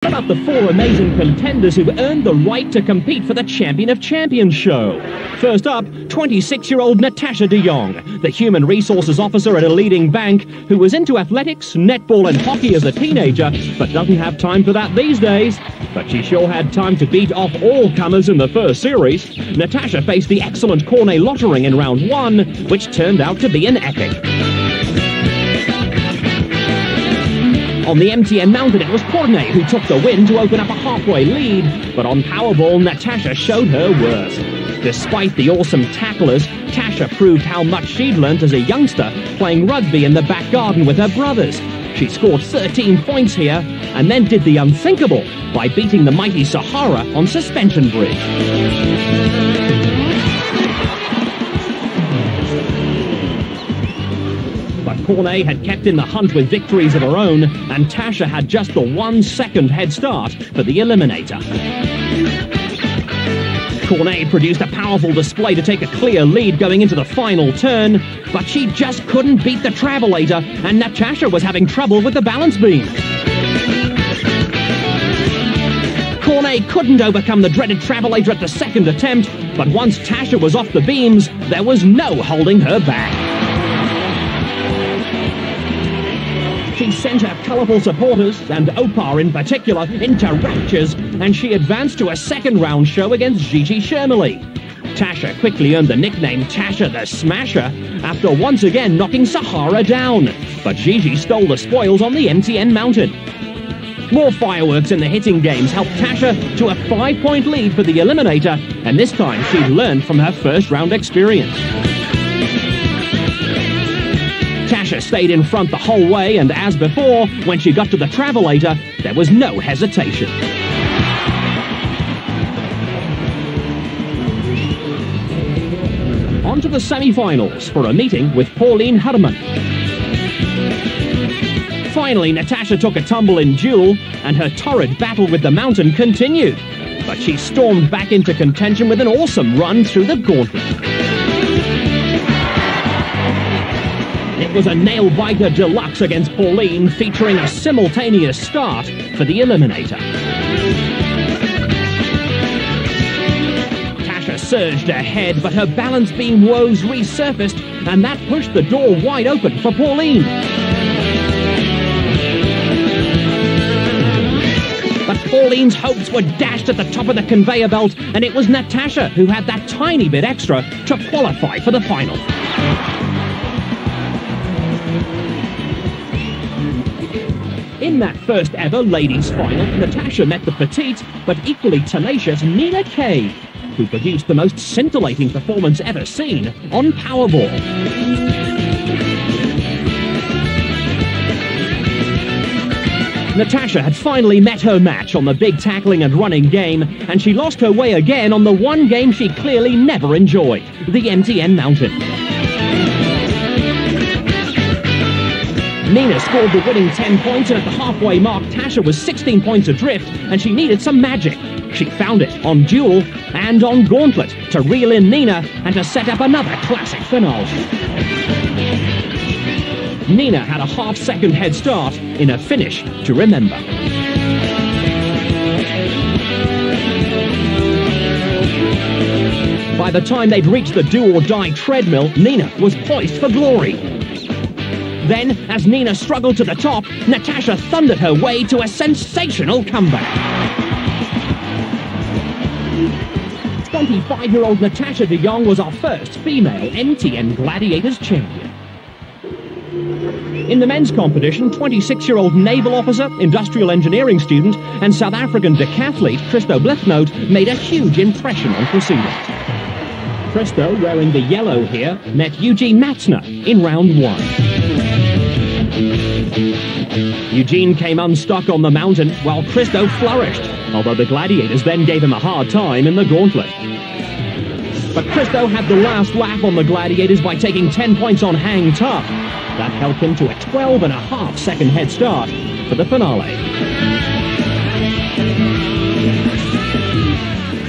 About the four amazing contenders who've earned the right to compete for the Champion of Champions show. First up, 26-year-old Natasha de Jongh, the human resources officer at a leading bank who was into athletics, netball and hockey as a teenager, but doesn't have time for that these days. But she sure had time to beat off all comers in the first series. Natasha faced the excellent Cornet Lottering in round one, which turned out to be an epic. On the MTN Mountain, it was Cornet who took the win to open up a halfway lead, but on Powerball, Natasha showed her worth. Despite the awesome tacklers, Tasha proved how much she'd learnt as a youngster playing rugby in the back garden with her brothers. She scored 13 points here, and then did the unthinkable by beating the mighty Sahara on Suspension Bridge. But Cornet had kept in the hunt with victories of her own, and Tasha had just the 1 second head start for the Eliminator. Cornet produced a powerful display to take a clear lead going into the final turn, but she just couldn't beat the Travelator, and Natasha was having trouble with the balance beam. Cornet couldn't overcome the dreaded Travelator at the second attempt, but once Tasha was off the beams, there was no holding her back. She sent her colourful supporters, and Opar in particular, into raptures, and she advanced to a second-round show against Gigi Shermally. Tasha quickly earned the nickname Tasha the Smasher after once again knocking Sahara down, but Gigi stole the spoils on the MTN Mountain. More fireworks in the hitting games helped Tasha to a 5-point lead for the Eliminator, and this time she'd learned from her first-round experience. Tasha stayed in front the whole way, and as before, when she got to the Travelator, there was no hesitation. On to the semi-finals for a meeting with Pauline Hardeman. Finally, Natasha took a tumble in duel, and her torrid battle with the mountain continued. But she stormed back into contention with an awesome run through the gauntlet. It was a nail-biter deluxe against Pauline, featuring a simultaneous start for the Eliminator. Tasha surged ahead, but her balance beam woes resurfaced, and that pushed the door wide open for Pauline. But Pauline's hopes were dashed at the top of the conveyor belt, and it was Natasha who had that tiny bit extra to qualify for the final. In that first ever ladies' final, Natasha met the petite but equally tenacious Nina Kay, who produced the most scintillating performance ever seen on Powerball. Natasha had finally met her match on the big tackling and running game, and she lost her way again on the one game she clearly never enjoyed, the MTN Mountain. Nina scored the winning 10 points, and at the halfway mark, Tasha was 16 points adrift, and she needed some magic. She found it on duel and on gauntlet to reel in Nina and to set up another classic finale. Nina had a half-second head start in a finish to remember. By the time they'd reached the do-or-die treadmill, Nina was poised for glory. Then, as Nina struggled to the top, Natasha thundered her way to a sensational comeback. 25-year-old Natasha de Jongh was our first female MTN Gladiators champion. In the men's competition, 26-year-old naval officer, industrial engineering student, and South African decathlete Christo Blignaut made a huge impression on proceedings. Kristo, wearing the yellow here, met Eugene Matzner in round one. Eugene came unstuck on the mountain, while Kristo flourished, although the Gladiators then gave him a hard time in the gauntlet. But Kristo had the last laugh on the Gladiators by taking 10 points on Hang Tough. That helped him to a 12.5-second head start for the finale.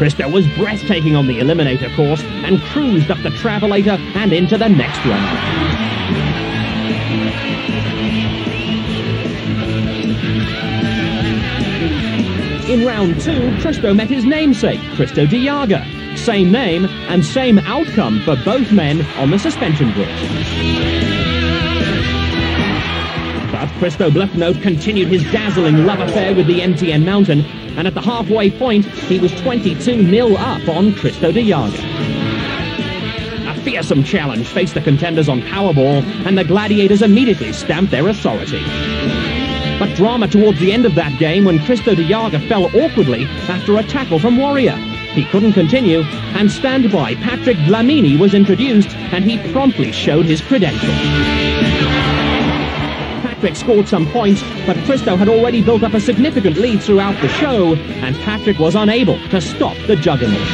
Kristo was breathtaking on the Eliminator course and cruised up the Travelator and into the next round. In round 2, Kristo met his namesake, Kristo Diaga. Same name and same outcome for both men on the suspension bridge. But Christo Blignaut continued his dazzling love affair with the MTN Mountain, and at the halfway point, he was 22-0 up on Kristo Diaga. A fearsome challenge faced the contenders on Powerball, and the Gladiators immediately stamped their authority. But drama towards the end of that game when Kristo Diaga fell awkwardly after a tackle from Warrior. He couldn't continue, and standby Patrick Dlamini was introduced, and he promptly showed his credentials. Patrick scored some points, but Kristo had already built up a significant lead throughout the show, and Patrick was unable to stop the juggernaut.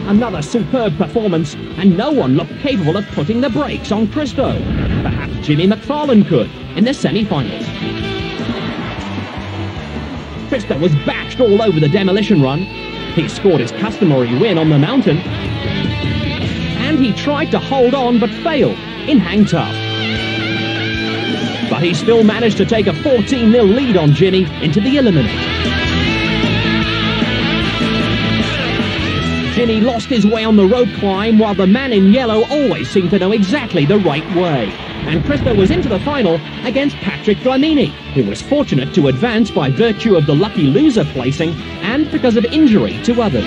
Another superb performance, and no one looked capable of putting the brakes on Kristo. Perhaps Jimmy McFarlane could in the semi-finals. Kristo was bashed all over the demolition run. He scored his customary win on the mountain. And he tried to hold on but failed in hang tough. But he still managed to take a 14-0 lead on Jimmy into the eliminator. Jimmy lost his way on the rope climb, while the man in yellow always seemed to know exactly the right way. And Kristo was into the final against Patrick Dlamini, who was fortunate to advance by virtue of the lucky loser placing and because of injury to others.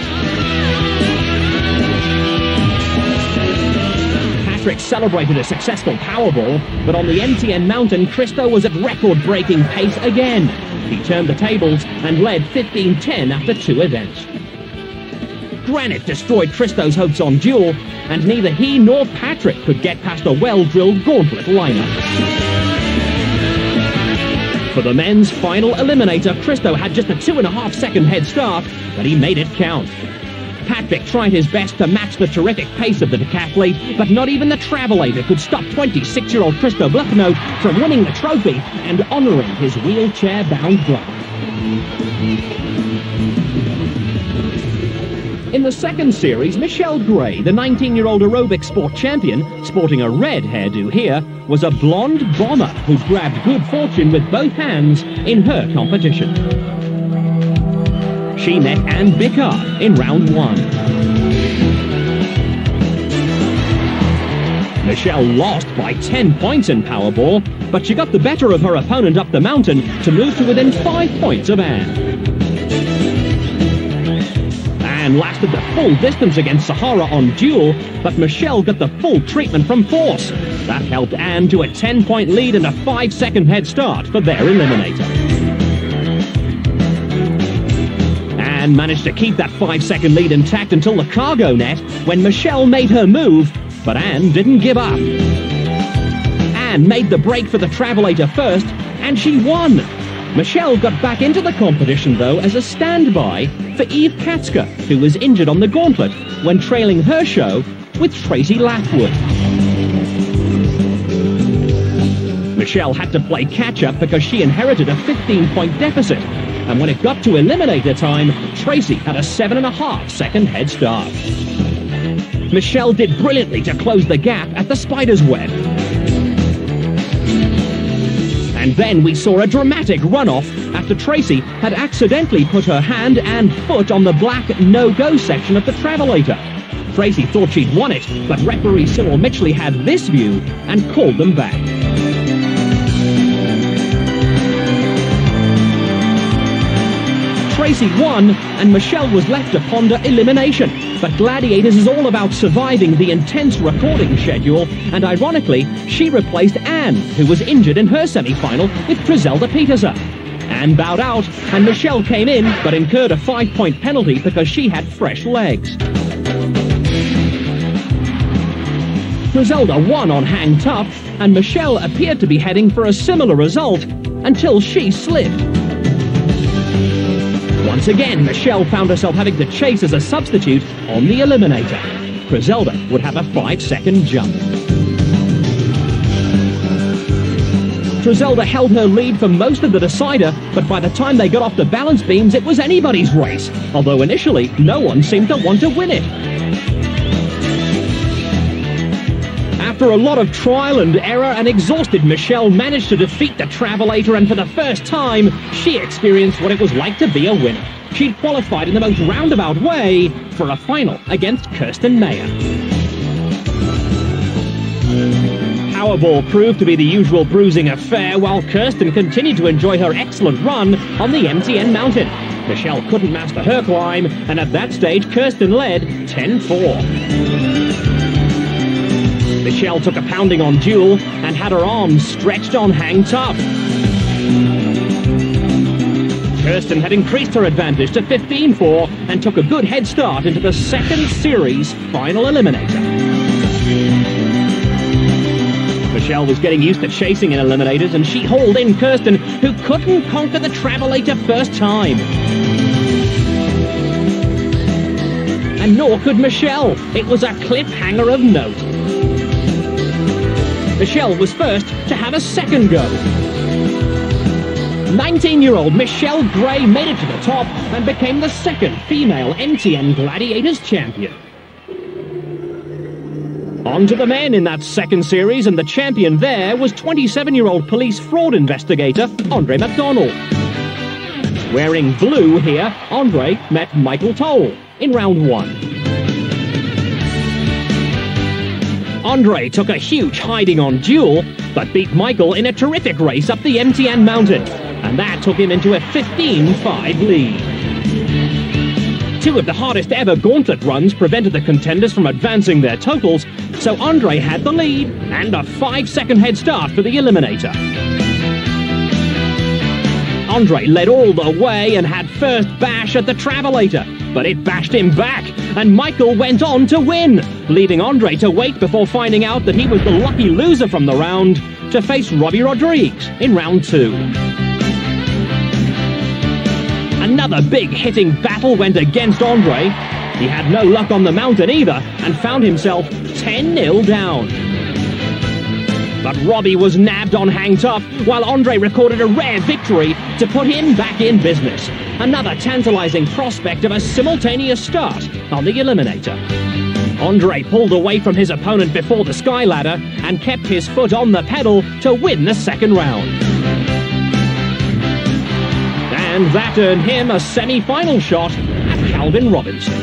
Patrick celebrated a successful Powerball, but on the MTN Mountain, Kristo was at record-breaking pace again. He turned the tables and led 15-10 after 2 events. Granite destroyed Kristo's hopes on duel, and neither he nor Patrick could get past a well-drilled gauntlet lineup. For the men's final eliminator, Kristo had just a 2.5-second head start, but he made it count. Patrick tried his best to match the terrific pace of the decathlete, but not even the Travelator could stop 26-year-old Christo Blignaut from winning the trophy and honouring his wheelchair-bound brother. In the second series, Michelle Gray, the 19-year-old aerobic sport champion, sporting a red hairdo here, was a blonde bomber who grabbed good fortune with both hands in her competition. She met Anne Bickard in round 1. Michelle lost by 10 points in Powerball, but she got the better of her opponent up the mountain to move to within 5 points of Anne. Anne lasted the full distance against Sahara on duel, but Michelle got the full treatment from force. That helped Anne to a 10-point lead and a 5-second head start for their eliminator. Anne managed to keep that 5-second lead intact until the cargo net, when Michelle made her move, but Anne didn't give up. Anne made the break for the Travelator first, and she won. Michelle got back into the competition, though, as a standby for Eve Katska, who was injured on the gauntlet when trailing her show with Tracy Lathwood. Michelle had to play catch-up because she inherited a 15-point deficit, and when it got to eliminator time, Tracy had a 7.5-second head start. Michelle did brilliantly to close the gap at the spider's web. And then we saw a dramatic runoff after Tracy had accidentally put her hand and foot on the black no-go section of the Travelator. Tracy thought she'd won it, but referee Cyril Mitchley had this view and called them back. Tracy won, and Michelle was left to ponder elimination. But Gladiators is all about surviving the intense recording schedule, and ironically, she replaced Anne, who was injured in her semi-final with Griselda Petersa. Anne bowed out, and Michelle came in, but incurred a 5-point penalty because she had fresh legs. Griselda won on Hang Tough, and Michelle appeared to be heading for a similar result until she slipped. Once again, Michelle found herself having to chase as a substitute on the eliminator. Griselda would have a 5-second jump. Griselda held her lead for most of the decider, but by the time they got off the balance beams, it was anybody's race, although initially no one seemed to want to win it. After a lot of trial and error, an exhausted Michelle managed to defeat the Travelator, and for the first time, she experienced what it was like to be a winner. She'd qualified in the most roundabout way for a final against Kirsten Mayer. Powerball proved to be the usual bruising affair, while Kirsten continued to enjoy her excellent run on the MTN Mountain. Michelle couldn't master her climb, and at that stage, Kirsten led 10-4. Michelle took a pounding on Duel and had her arms stretched on Hang Tough. Kirsten had increased her advantage to 15-4 and took a good head start into the second series final eliminator. Michelle was getting used to chasing in eliminators, and she hauled in Kirsten, who couldn't conquer the Travelator first time. And nor could Michelle. It was a cliffhanger of note. Michelle was first to have a second go. 19-year-old Michelle Gray made it to the top and became the second female MTN Gladiators champion. On to the men in that second series, and the champion there was 27-year-old police fraud investigator Andre McDonald. Wearing blue here, Andre met Michael Toll in round 1. Andre took a huge hiding on Duel, but beat Michael in a terrific race up the MTN Mountain, and that took him into a 15-5 lead. 2 of the hardest ever gauntlet runs prevented the contenders from advancing their totals, so Andre had the lead and a 5-second head start for the eliminator. Andre led all the way and had first bash at the Travelator, but it bashed him back, and Michael went on to win, leaving Andre to wait before finding out that he was the lucky loser from the round to face Robbie Rodriguez in round 2. Another big hitting battle went against Andre. He had no luck on the mountain either and found himself 10-0 down. But Robbie was nabbed on Hang Tough, while Andre recorded a rare victory to put him back in business. Another tantalizing prospect of a simultaneous start on the eliminator. Andre pulled away from his opponent before the sky ladder and kept his foot on the pedal to win the second round. And that earned him a semi-final shot at Calvin Robinson.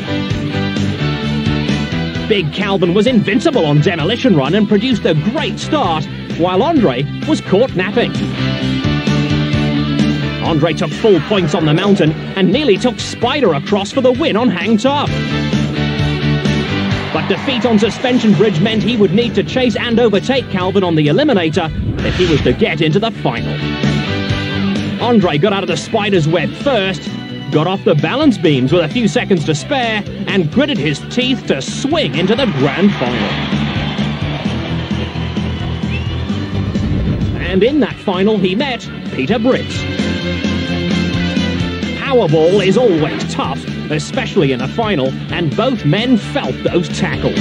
Big Calvin was invincible on Demolition Run and produced a great start, while Andre was caught napping. Andre took full points on the mountain and nearly took Spider across for the win on Hang Tough. But defeat on Suspension Bridge meant he would need to chase and overtake Calvin on the eliminator if he was to get into the final. Andre got out of the spider's web first, got off the balance beams with a few seconds to spare, and gritted his teeth to swing into the grand final. And in that final he met Peter Brits. Powerball is always tough, especially in a final, and both men felt those tackles.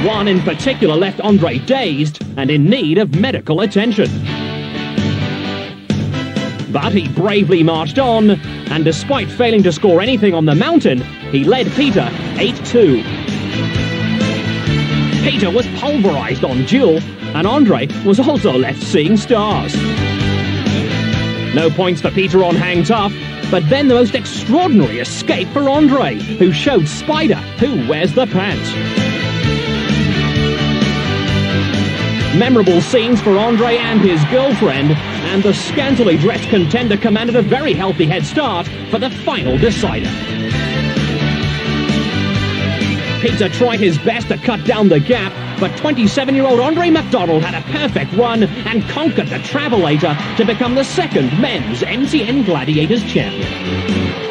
One in particular left Andre dazed and in need of medical attention. But he bravely marched on, and despite failing to score anything on the mountain, he led Peter 8-2. Peter was pulverized on Duel, and Andre was also left seeing stars. No points for Peter on Hang Tough, but then the most extraordinary escape for Andre, who showed Spider who wears the pants. Memorable scenes for Andre and his girlfriend, and the scantily dressed contender commanded a very healthy head start for the final decider. Peter tried his best to cut down the gap, but 27-year-old Andre McDonald had a perfect run and conquered the Travelator to become the second men's MTN Gladiators champion.